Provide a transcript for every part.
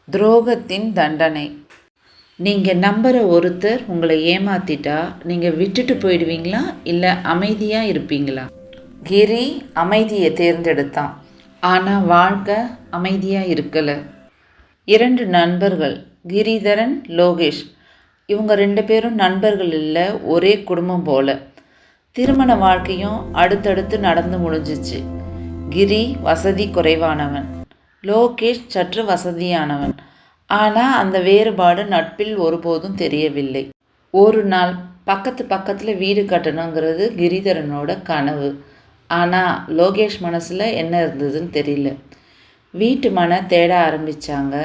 துரோகத்தின் தண்டனை. நீங்கள் நம்புகிற ஒருத்தர் உங்களை ஏமாத்திட்டா நீங்கள் விட்டுட்டு போயிடுவீங்களா இல்லை அமைதியாக இருப்பீங்களா? கிரி அமைதியை தேர்ந்தெடுத்தான். ஆனால் வாழ்க்கை அமைதியாக இருக்கலை. 2 நண்பர்கள், கிரிதரன், லோகேஷ். இவங்க 2 பேரும் நண்பர்கள் இல்லை, ஒரே குடும்பம் போல. திருமண வாழ்க்கையும் அடுத்தடுத்து நடந்து முடிஞ்சிச்சு. கிரி வசதி குறைவானவன், லோகேஷ் சற்று வசதியானவன். ஆனால் அந்த வேறுபாடு நட்பில் ஒருபோதும் தெரியவில்லை. ஒரு நாள் பக்கத்தில் வீடு கட்டணுங்கிறது கிரிதரனோட கனவு. ஆனால் லோகேஷ் மனசில் என்ன இருந்ததுன்னு தெரியல. வீட்டு மனை தேட ஆரம்பித்தாங்க.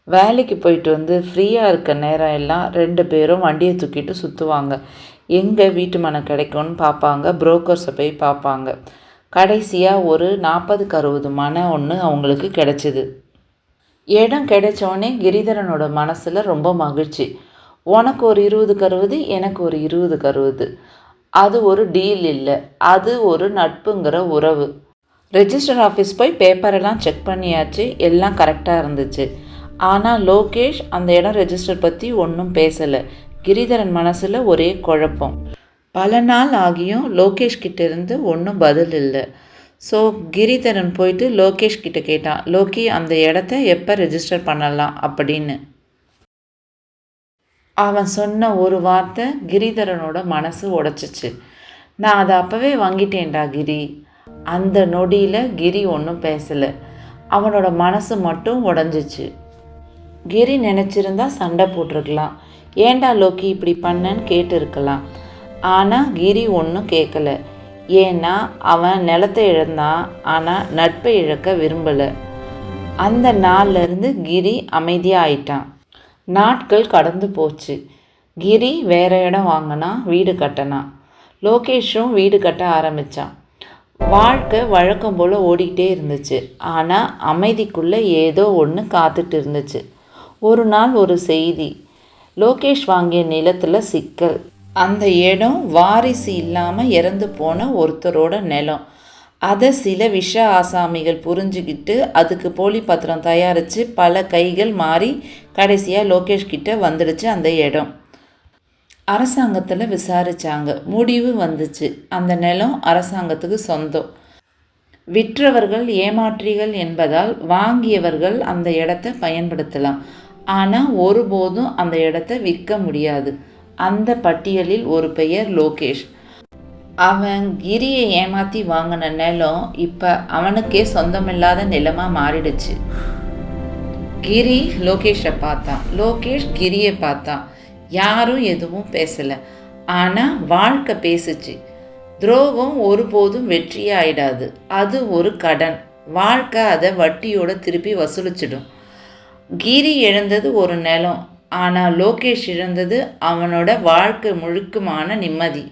வேலைக்கு போயிட்டு வந்து ஃப்ரீயாக இருக்க நேரம் எல்லாம் 2 பேரும் வண்டியை தூக்கிட்டு சுற்றுவாங்க. எங்கே வீட்டு மனை கிடைக்கும்னு பார்ப்பாங்க, புரோக்கர்ஸை போய் பார்ப்பாங்க. கடைசியாக ஒரு 40-60 மனை ஒன்று அவங்களுக்கு கிடச்சிது. இடம் கிடைச்சோடனே கிரிதரனோட மனசில் ரொம்ப மகிழ்ச்சி. உனக்கு ஒரு 20-60, எனக்கு ஒரு 20-60. அது ஒரு டீல் இல்லை, அது ஒரு நட்புங்கிற உறவு. ரெஜிஸ்டர் ஆஃபீஸ் போய் பேப்பரெல்லாம் செக் பண்ணியாச்சு, எல்லாம் கரெக்டாக இருந்துச்சு. ஆனால் லோகேஷ் அந்த இடம் ரெஜிஸ்டர் பற்றி ஒன்றும் பேசலை. கிரிதரன் மனசில் ஒரே குழப்பம். பல நாள் ஆகியும் லோகேஷ் கிட்டேருந்து ஒன்றும் பதில் இல்லை. ஸோ கிரிதரன் போயிட்டு லோகேஷ் கிட்ட கேட்டான், லோகி அந்த இடத்த எப்போ ரெஜிஸ்டர் பண்ணலாம் அப்படின்னு. அவன் சொன்ன ஒரு வார்த்தை கிரிதரனோட மனசு உடைச்சிச்சு. நான் அதை அப்போவே வாங்கிட்டேன்டா கிரி. அந்த நொடியில் கிரி ஒன்றும் பேசலை. அவனோட மனசு மட்டும் உடஞ்சிச்சு. கிரி நினச்சிருந்தா சண்டை போட்டிருக்கலாம், ஏண்டா லோகி இப்படி பண்ணன்னு கேட்டிருக்கலாம். ஆனால் கிரி ஒன்றும் கேட்கல. ஏன்னா அவன் நிலத்தை இழந்தான், ஆனால் நட்பை இழக்க விரும்பலை. அந்த நாள்லேருந்து கிரி அமைதியாக ஆயிட்டான். நாட்கள் கடந்து போச்சு. கிரி வேறு இடம் வாங்கினான், வீடு கட்டினான். லோகேஷும் வீடு கட்ட ஆரம்பித்தான். வாழ்க்கை வழக்கம் போல் ஓடிக்கிட்டே இருந்துச்சு. ஆனால் அமைதிக்குள்ளே ஏதோ ஒன்று காத்துட்டு இருந்துச்சு. ஒரு நாள் ஒரு செய்தி. லோகேஷ் வாங்கிய நிலத்தில் சிக்கல். அந்த இடம் வாரிசு இல்லாமல் இறந்து போன ஒருத்தரோட நிலம். அதை சில விஷ ஆசாமிகள் புரிஞ்சுக்கிட்டு அதுக்கு போலி பத்திரம் தயாரித்து பல கைகள் மாறி கடைசியாக லோகேஷ் கிட்ட வந்துடுச்சு அந்த இடம். அரசாங்கத்தில் விசாரித்தாங்க, முடிவு வந்துச்சு. அந்த நிலம் அரசாங்கத்துக்கு சொந்தம். விற்றவர்கள் ஏமாற்றிகள் என்பதால் வாங்கியவர்கள் அந்த இடத்த பயன்படுத்தலாம். ஆனால் ஒருபோதும் அந்த இடத்த விற்க முடியாது. அந்த பட்டியலில் ஒரு பெயர் லோகேஷ். அவன் கிரியை ஏமாற்றி வாங்கின நிலம் இப்போ அவனுக்கே சொந்தமில்லாத நிலமாக மாறிடுச்சு. கிரி லோகேஷை பார்த்தான், லோகேஷ் கிரியை பார்த்தான். யாரும் எதுவும் பேசலை. ஆனால் வாழ்க்கை பேசுச்சு. துரோகம் ஒருபோதும் வெற்றியே ஆயிடாது, அது ஒரு கடன். வாழ்க்கை அதை வட்டியோட திருப்பி வசூலிச்சிடும். கிரி இழந்தது ஒரு நிலம், ஆனால் லோகேஷ் இழந்தது அவனோட வாழ்க்கை முழுக்குமான நிம்மதி.